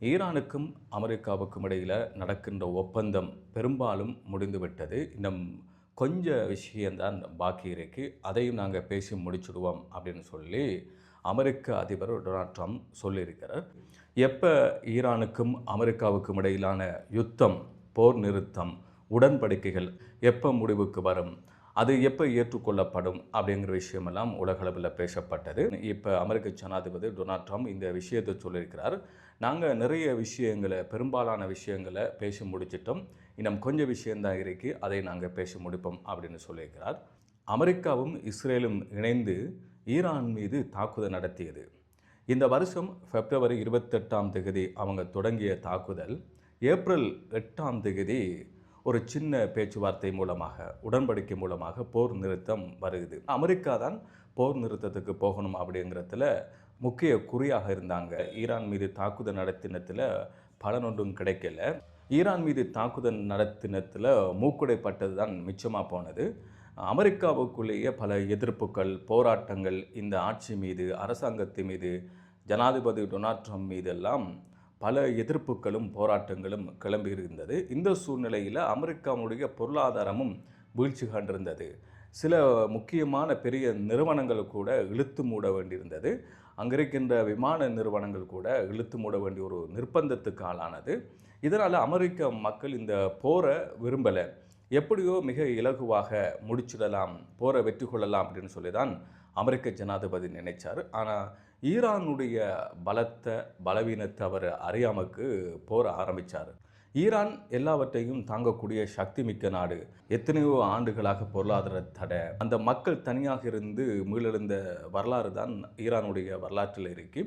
ஈரானுக்கும் அமெரிக்காவுக்கும் இடையில் நடக்கின்ற ஒப்பந்தம் பெரும்பாலும் முடிந்துவிட்டது. இன்னும் கொஞ்ச விஷயம்தான் பாக்கி இருக்கு. அதையும் நாங்கள் பேசி முடிச்சுடுவோம் அப்படின்னு சொல்லி அமெரிக்க அதிபர் டொனால்ட் ட்ரம்ப் சொல்லியிருக்கிறார். எப்போ ஈரானுக்கும் அமெரிக்காவுக்கும் இடையிலான யுத்தம், போர் நிறுத்தம், உடன்படிக்கைகள் எப்போ முடிவுக்கு வரும், அது எப்போ ஏற்றுக்கொள்ளப்படும் அப்படிங்கிற விஷயமெல்லாம் உலகளவில் பேசப்பட்டது. இப்போ அமெரிக்க ஜனாதிபதி டொனால்ட் ட்ரம்ப் இந்த விஷயத்தை சொல்லியிருக்கிறார். நாங்கள் நிறைய விஷயங்களை, பெரும்பாலான விஷயங்களை பேசி முடிச்சிட்டோம், இன்னும் கொஞ்சம் விஷயந்தான் இருக்குது, அதை நாங்கள் பேசி முடிப்போம் அப்படின்னு சொல்லியிருக்கிறார். அமெரிக்காவும் இஸ்ரேலும் இணைந்து ஈரான் மீது தாக்குதல் நடத்தியது. இந்த வருஷம் பிப்ரவரி 28 அவங்க தொடங்கிய தாக்குதல் ஏப்ரல் 8 ஒரு சின்ன பேச்சுவார்த்தை மூலமாக, உடன்படிக்கை மூலமாக போர் நிறுத்தம் வருகிறது. அமெரிக்கா தான் போர் நிறுத்தத்துக்கு போகணும் அப்படிங்கிறதுல முக்கிய குறியாக இருந்தாங்க. ஈரான் மீது தாக்குதல் நடத்தினத்தில் பலனொன்றும் கிடைக்கல. ஈரான் மீது தாக்குதல் நடத்தினத்தில் மூக்குடைப்பட்டது தான் மிச்சமாக போனது. அமெரிக்காவுக்குள்ளேயே பல எதிர்ப்புகள், போராட்டங்கள் இந்த ஆட்சி மீது, அரசாங்கத்தின் மீது, ஜனாதிபதி டொனால்ட் ட்ரம்ப் மீதெல்லாம் பல எதிர்ப்புகளும் போராட்டங்களும் கிளம்பியிருந்தது. இந்த சூழ்நிலையில் அமெரிக்காவுடைய பொருளாதாரமும் வீழ்ச்சி கண்டிருந்தது. சில முக்கியமான பெரிய நிறுவனங்கள் கூட இழுத்து மூட வேண்டியிருந்தது. அங்கே இருக்கின்ற விமான நிறுவனங்கள் கூட இழுத்து மூட வேண்டிய ஒரு நிர்பந்தத்துக்கு ஆளானது. இதனால் அமெரிக்க மக்கள் இந்த போரை விரும்பலை. எப்படியோ மிக இலகுவாக முடிச்சிடலாம், போரை வெற்றி கொள்ளலாம் அப்படின்னு சொல்லி தான் அமெரிக்க ஜனாதிபதி நினைச்சார். ஆனால் ஈரானுடைய பலவீனத்தை அவர் அறியாமக்கு போர ஆரம்பித்தார். ஈரான் எல்லாவற்றையும் தாங்கக்கூடிய சக்தி மிக்க நாடு. எத்தனையோ ஆண்டுகளாக பொருளாதார தடை, அந்த மக்கள் தனியாக இருந்து மீளெழுந்த வரலாறு தான் ஈரானுடைய வரலாற்றில் இருக்கு.